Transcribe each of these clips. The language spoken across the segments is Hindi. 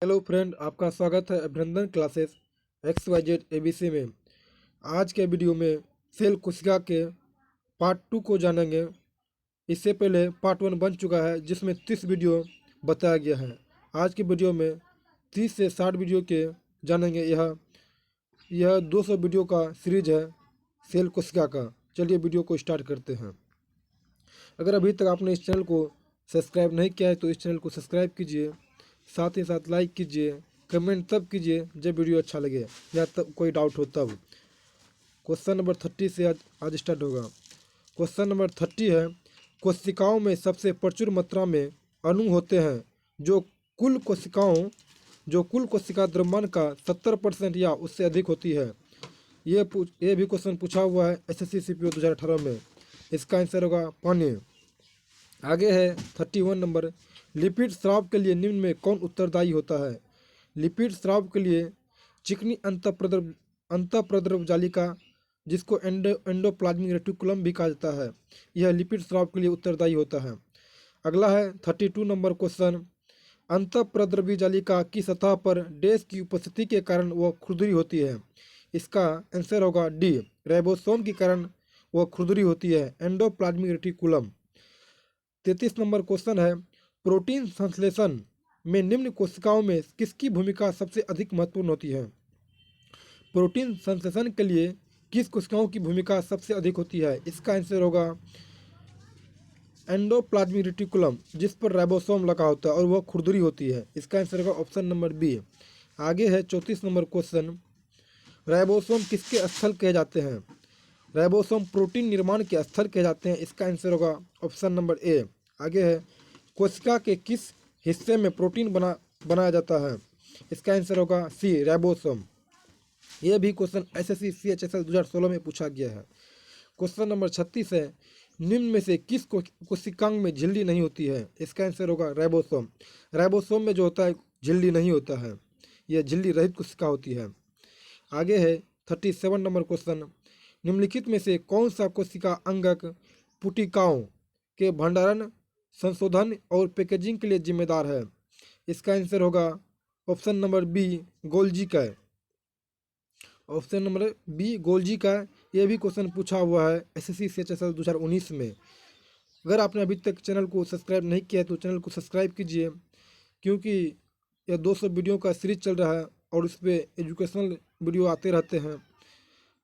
हेलो फ्रेंड, आपका स्वागत है अभिनंदन क्लासेस XYZ ABC में। आज के वीडियो में सेल कोशिका के पार्ट 2 को जानेंगे। इससे पहले पार्ट 1 बन चुका है जिसमें 30 वीडियो बताया गया है। आज की वीडियो में 30 से 60 वीडियो के जानेंगे। यह 200 वीडियो का सीरीज है सेल कोशिका का। चलिए वीडियो को स्टार्ट करते हैं। अगर अभी तक आपने इस चैनल को सब्सक्राइब नहीं किया है तो इस चैनल को सब्सक्राइब कीजिए, साथ ही साथ लाइक कीजिए, कमेंट तब कीजिए जब वीडियो अच्छा लगे या तब कोई डाउट हो तब। क्वेश्चन नंबर 30 से आज स्टार्ट होगा। क्वेश्चन नंबर 30 है, कोशिकाओं में सबसे प्रचुर मात्रा में अणु होते हैं जो कुल कोशिका द्रव्यमान का 70% या उससे अधिक होती है। ये भी क्वेश्चन पूछा हुआ है SSC CPO 2018 में। इसका आंसर होगा पानी। आगे है 31 नंबर, लिपिड स्राव के लिए निम्न में कौन उत्तरदायी होता है। लिपिड स्राव के लिए चिकनी अंतःप्रद्रव जालिका, जिसको एंडोप्लाज्मिक रेटिकुलम भी कहा जाता है, यह लिपिड स्राव के लिए उत्तरदायी होता है। अगला है 32 नंबर क्वेश्चन, अंतःप्रद्रवी जालिका की सतह पर डैश की उपस्थिति के कारण वह खुरदरी होती है। इसका आंसर होगा डी, राइबोसोम के कारण वह खुरदरी होती है, एंडोप्लाज्मिक रेटिकुलम। 33 नंबर क्वेश्चन है, प्रोटीन संश्लेषण में निम्न कोशिकाओं में किसकी भूमिका सबसे अधिक महत्वपूर्ण होती है। प्रोटीन संश्लेषण के लिए किस कोशिकाओं की भूमिका सबसे अधिक होती है। इसका आंसर होगा एंडोप्लाज्मिक रेटिकुलम, जिस पर राइबोसोम लगा होता है और वह खुरदरी होती है। इसका आंसर होगा ऑप्शन नंबर बी। आगे है 34 नंबर क्वेश्चन, राइबोसोम किसके स्थल कहे जाते हैं। राइबोसोम प्रोटीन निर्माण के स्थल कहे जाते हैं। इसका आंसर होगा ऑप्शन नंबर ए। आगे है, कोशिका के किस हिस्से में प्रोटीन बनाया जाता है। इसका आंसर होगा सी, राइबोसोम। यह भी क्वेश्चन SSC CHSL 2016 में पूछा गया है। क्वेश्चन नंबर 36 है, निम्न में से किस कोशिकांग में झिल्ली नहीं होती है। इसका आंसर होगा राइबोसोम। राइबोसोम में जो होता है झिल्ली नहीं होता है, यह झिल्ली रहित कोशिका होती है। आगे है 37 नंबर क्वेश्चन, निम्नलिखित में से कौन सा कोशिका अंगक पुटिकाओं के भंडारण, संशोधन और पैकेजिंग के लिए जिम्मेदार है। इसका आंसर होगा ऑप्शन नंबर बी, गोल्जी का। ऑप्शन नंबर बी, गोल्जी का। यह भी क्वेश्चन पूछा हुआ है SSC CHSL 2019 में। अगर आपने अभी तक चैनल को सब्सक्राइब नहीं किया है तो चैनल को सब्सक्राइब कीजिए, क्योंकि यह 200 वीडियो का सीरीज चल रहा है और इस पर एजुकेशनल वीडियो आते रहते हैं।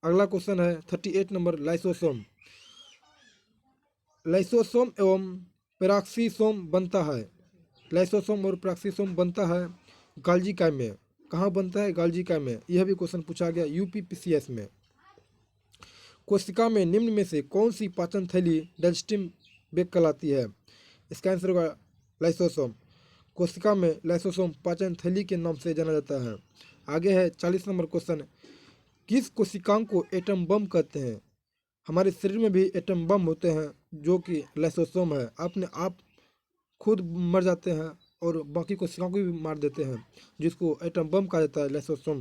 अगला क्वेश्चन है 38 नंबर, लाइसोसोम। लाइसोसोम एवं पेराक्सीसोम बनता है। लाइसोसोम और पेराक्सीसोम बनता है गाल्जी काय में। कहाँ बनता है? गाल्जी काय में। यह भी क्वेश्चन पूछा गया UPPCS में। कोशिका में निम्न में से कौन सी पाचन थैली डाइजेस्टिव बेग कहलाती है। इसका आंसर होगा लाइसोसोम। कोशिका में लाइसोसोम पाचन थैली के नाम से जाना जाता है। आगे है 40 नंबर क्वेश्चन, किस कोशिकांग को एटम बम कहते हैं। हमारे शरीर में भी एटम बम होते हैं जो कि लाइसोसोम है। अपने आप खुद मर जाते हैं और बाकी कोशिकाओं को भी मार देते हैं, जिसको एटम बम कहा जाता है, लाइसोसोम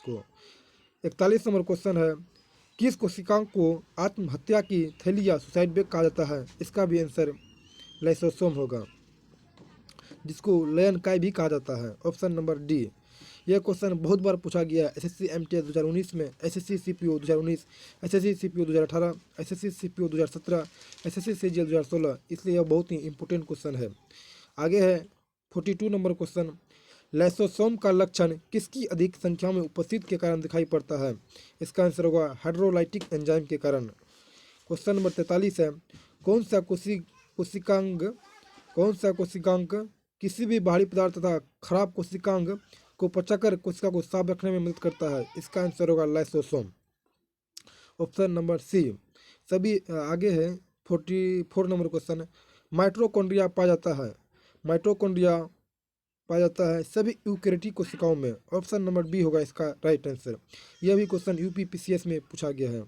को। 41 नंबर क्वेश्चन है, किस कोशिकाओं को आत्महत्या की थैली या सुसाइड बेग कहा जाता है। इसका भी आंसर लाइसोसोम होगा, जिसको लयन काय भी कहा जाता है। Option number D. यह क्वेश्चन बहुत बार पूछा गया है SSC MTS 2019 में, SSC CPO 2019, SSC CPO 2018, SSC CPO 2017, SSC CGL 2016, इसलिए यह बहुत ही इंपॉर्टेंट क्वेश्चन है। आगे है 42 नंबर क्वेश्चन, लाइसोसोम का लक्षण किसकी अधिक संख्या में उपस्थित के कारण दिखाई पड़ता है। इसका आंसर होगा हाइड्रोलाइटिक एंजाइम के कारण। क्वेश्चन नंबर 43 है, कौन सा कोशिकांग किसी भी भारी पदार्थ तथा खराब कोशिकांग को पचाकर कोशिका को साफ रखने में मदद करता है। इसका आंसर होगा लाइसोसोम। ऑप्शन नंबर सी सभी। आगे है 44 नंबर क्वेश्चन, माइटोकॉन्ड्रिया पाया जाता है। माइटोकॉन्ड्रिया पाया जाता है सभी यूकेरियोटिक कोशिकाओं में। ऑप्शन नंबर बी होगा इसका राइट आंसर। यह भी क्वेश्चन UPPCS में पूछा गया है।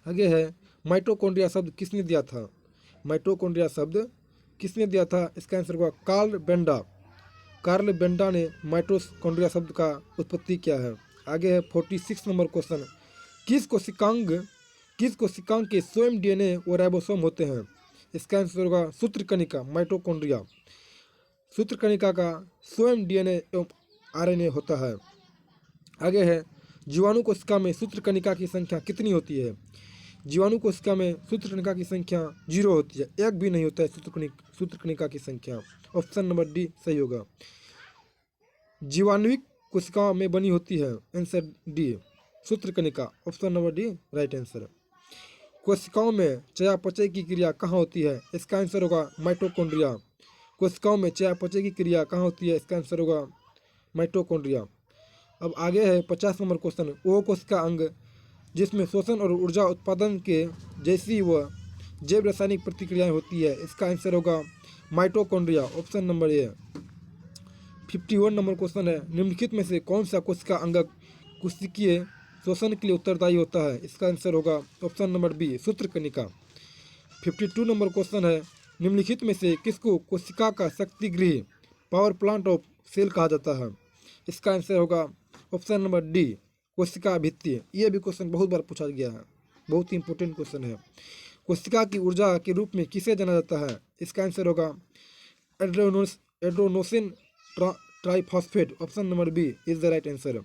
आगे है, माइटोकॉन्ड्रिया शब्द किसने दिया था। माइटोकॉन्ड्रिया शब्द किसने दिया था। इसका आंसर होगा कार्ल बेंडा। कार्ल बेंडा ने माइटोकॉन्ड्रिया शब्द का उत्पत्ति किया है। आगे है 46 नंबर क्वेश्चन, किस कोशिकांग के स्वयं DNA व राइबोसोम होते हैं। इसका आंसर होगा सूत्रकणिका, माइटोकॉन्ड्रिया। सूत्रकणिका का स्वयं डीएनए एवं आरएनए होता है। आगे है, जीवाणु कोशिका में सूत्रकणिका की संख्या कितनी होती है? जीवाणु कोशिका में सूत्रकणिका की संख्या 0 होती है, एक भी नहीं होता है सूत्रकणिका की संख्या। ऑप्शन नंबर डी सही होगा। जीवाणुविक कोशिकाओं में बनी होती है, आंसर डी सूत्रकणिका, option number D right answer. कोशिकाओं में चयापचय की क्रिया कहाँ होती है? इसका आंसर होगा माइटोकॉन्ड्रिया। कोशिकाओं में चयापचय की क्रिया कहाँ होती है? इसका आंसर होगा माइटोकॉन्ड्रिया। अब आगे है 50 नंबर क्वेश्चन, वो कोशिका अंग जिसमें शोषण और ऊर्जा उत्पादन के जैसी व जैव रासायनिक प्रतिक्रियाएं होती है, इसका आंसर होगा mitochondria, option number A. 51 number question है, निम्नलिखित में से कौन सा कोशिका अंग कोशिकीय शोषण के लिए उत्तरदायी होता है? इसका आंसर होगा ऑप्शन नंबर बी सूत्रकणिका। 52 नंबर क्वेश्चन है, निम्नलिखित में से किसको कोशिका का शक्ति गृह पावर प्लांट ऑफ सेल कहा जाता है? इसका आंसर होगा ऑप्शन नंबर डी कोशिका भित्ति। ये भी क्वेश्चन बहुत बार पूछा गया है, बहुत ही इंपॉर्टेंट क्वेश्चन है। कोशिका की ऊर्जा के रूप में किसे जाना जाता है? इसका आंसर होगा adenosine triphosphate, option number B is the right answer.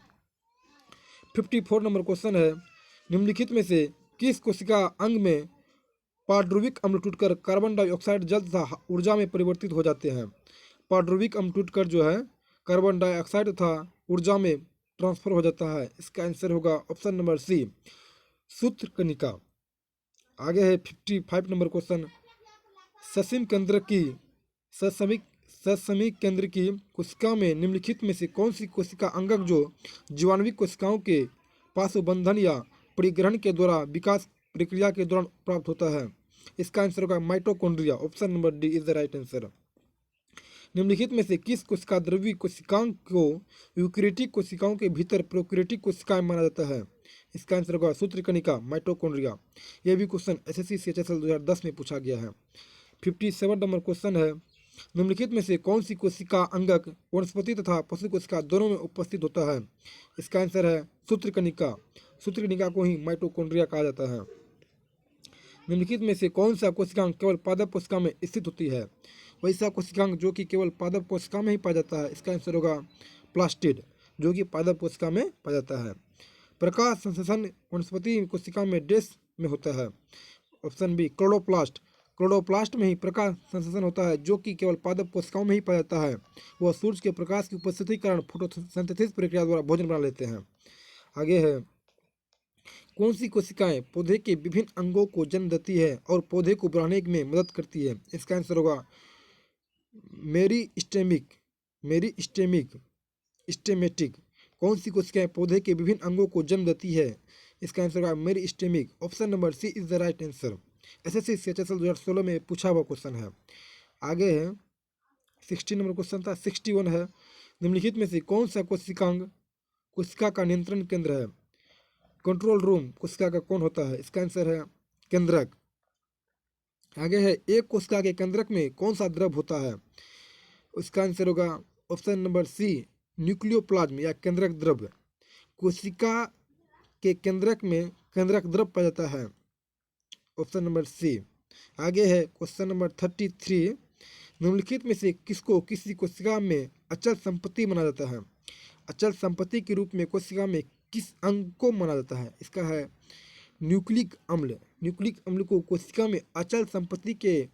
54 number question है, निम्नलिखित में से किस कोशिका अंग में पार्ड्रुविक अम्ल टूटकर कार्बन डाइऑक्साइड जल तथा ऊर्जा में परिवर्तित हो जाते हैं? पार्ड्रुविक अम्ल टूटकर जो है कार्बन डाइऑक्साइड तथा ऊर्जा में ट्रांसफर हो जाता है। इसका आंसर होगा ऑप्शन नंबर सी सूत्रकणिका। आगे है 55 नंबर क्वेश्चन, ससीम केंद्र की ससमिक केंद्र की कोशिका में निम्नलिखित में से कौन सी कोशिका अंगक जो जीवाणुविक कोशिकाओं के पार्श्वबंधन या परिग्रहण के द्वारा विकास प्रक्रिया के दौरान प्राप्त होता है? इसका आंसर होगा mitochondria, option number D is the right answer. निम्नलिखित में से किस कोशिका द्रव्य कोशिकाओं को यूकैरियोटिक कोशिकाओं के भीतर प्रोकैरियोटिक कोशिकाएं माना जाता है? इसका आंसर होगा सूत्रकणिका माइटोकॉन्ड्रिया। यह भी क्वेश्चन एसएससी CHSL 2010 में पूछा गया है। 57 नंबर क्वेश्चन है, निम्नलिखित में से कौन सी कोशिका अंगक वनस्पति तथा पशु कोशिका दोनों में उपस्थित होता है? इसका आंसर है सूत्रकणिका। सूत्रकणिका को ही माइटोकॉन्ड्रिया कहा जाता है। निम्नलिखित में से कौन सा कोशिकांग केवल पादप कोशिका में स्थित होती है? वैसा कोशिकांग जो कि केवल पादप कोशिका में ही पाया जाता है, इसका आंसर होगा प्लास्टिड, जो कि पादप कोशिका में पाया जाता है। प्रकाश संश्लेषण वनस्पति कोशिका में डैश में होता है? Option B chloroplast. क्लोरोप्लास्ट में ही प्रकाश संश्लेषण होता है, जो कि केवल पादप कोशिकाओं में ही पाया जाता है। वह सूर्य के प्रकाश की उपस्थिति के कारण फोटोसिंथेसिस प्रक्रिया द्वारा भोजन बना लेते हैं। आगे है, कौन सी कोशिकाएं पौधे के विभिन्न अंगों को जन्म देती है और पौधे को बढ़ाने में मदद करती है? इसका आंसर होगा मेरिस्टेमेटिक। कौन सी कोशिकाएं पौधे के विभिन्न अंगों को जन्म देती है? इसका आंसर होगा meristematic, option number C is the right answer. SSC CHSL 2016 में पूछा हुआ क्वेश्चन है। आगे है 60 नंबर क्वेश्चन था। 61 है, निम्नलिखित में से कौन सा कोशिका का नियंत्रण केंद्र है? कंट्रोल रूम कोशिका का कौन होता है? इसका आंसर है केंद्रक। आगे है, एक कोशिका के केंद्रक में कौन सा द्रव होता है? इसका आंसर होगा ऑप्शन नंबर सी न्यूक्लियोप्लाज्म या केंद्रक द्रव। कोशिका के केंद्रक में केंद्रक द्रव पाया जाता है, ऑप्शन नंबर सी। आगे है क्वेश्चन नंबर 33, निम्नलिखित में से किसको किसी कोशिका में अचल संपत्ति माना जाता है? अचल संपत्ति के रूप में कोशिका में किस अंग को माना जाता है? इसका है न्यूक्लिक अम्ल। न्यूक्लिक अम्ल को कोशिका में अचल संपत्ति के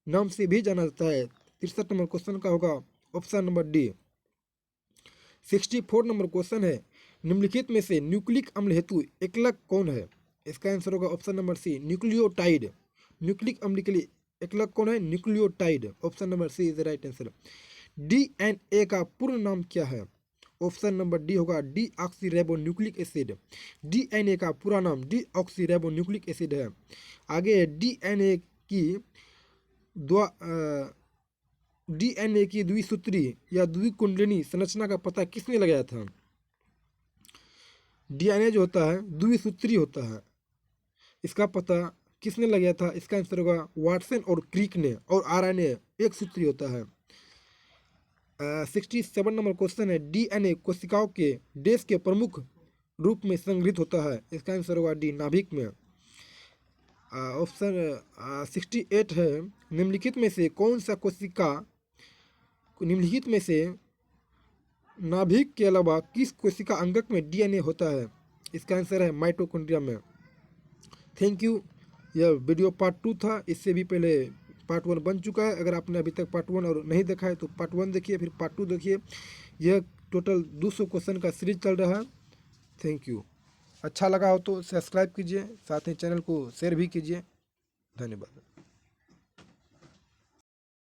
नाम से भी जाना जाता है। 63 नंबर क्वेश्चन का होगा option number D. 64 number question है, निम्नलिखित में से न्यूक्लिक अम्ल हेतु एकलक कौन है? इसका आंसर होगा option number C nucleotide. Nucleic अम्ल के लिए एकलक कौन है? Nucleotide, option number C is the right answer. DNA का पूर्ण नाम क्या है? ऑप्शन नंबर डी होगा डीऑक्सीराइबोन्यूक्लिक एसिड। DNA का पूरा नाम डीऑक्सीराइबोन्यूक्लिक एसिड है। आगे है, DNA की द्विसूत्री या द्विकुंडलिनी संरचना का पता किसने लगाया था? DNA जो होता है द्विसूत्री होता है, इसका पता किसने लगाया था? इसका आंसर होगा वाटसन और क्रिक ने। और RNA एक सूत्री होता है। 67 नंबर क्वेश्चन है, DNA कोशिकाओं के डैश के प्रमुख रूप में संग्रहित होता है? इसका आंसर होगा डी नाभिक में। ऑप्शन 68 है, निम्नलिखित में से कौन सा कोशिका निम्नलिखित में से नाभिक के अलावा किस कोशिका अंगक में डीएनए होता है? इसका आंसर है माइटोकॉन्ड्रिया में। Thank you. यह वीडियो पार्ट 2 था, इससे भी पहले पार्ट 1 बन चुका है। अगर आपने अभी तक पार्ट 1 और नहीं देखा है तो पार्ट 1 देखिए, फिर पार्ट 2 देखिए। यह टोटल 200 क्वेश्चन का सीरीज चल रहा है। Thank you. अच्छा लगा हो तो सब्सक्राइब कीजिए, साथ ही चैनल को शेयर भी कीजिए। धन्यवाद।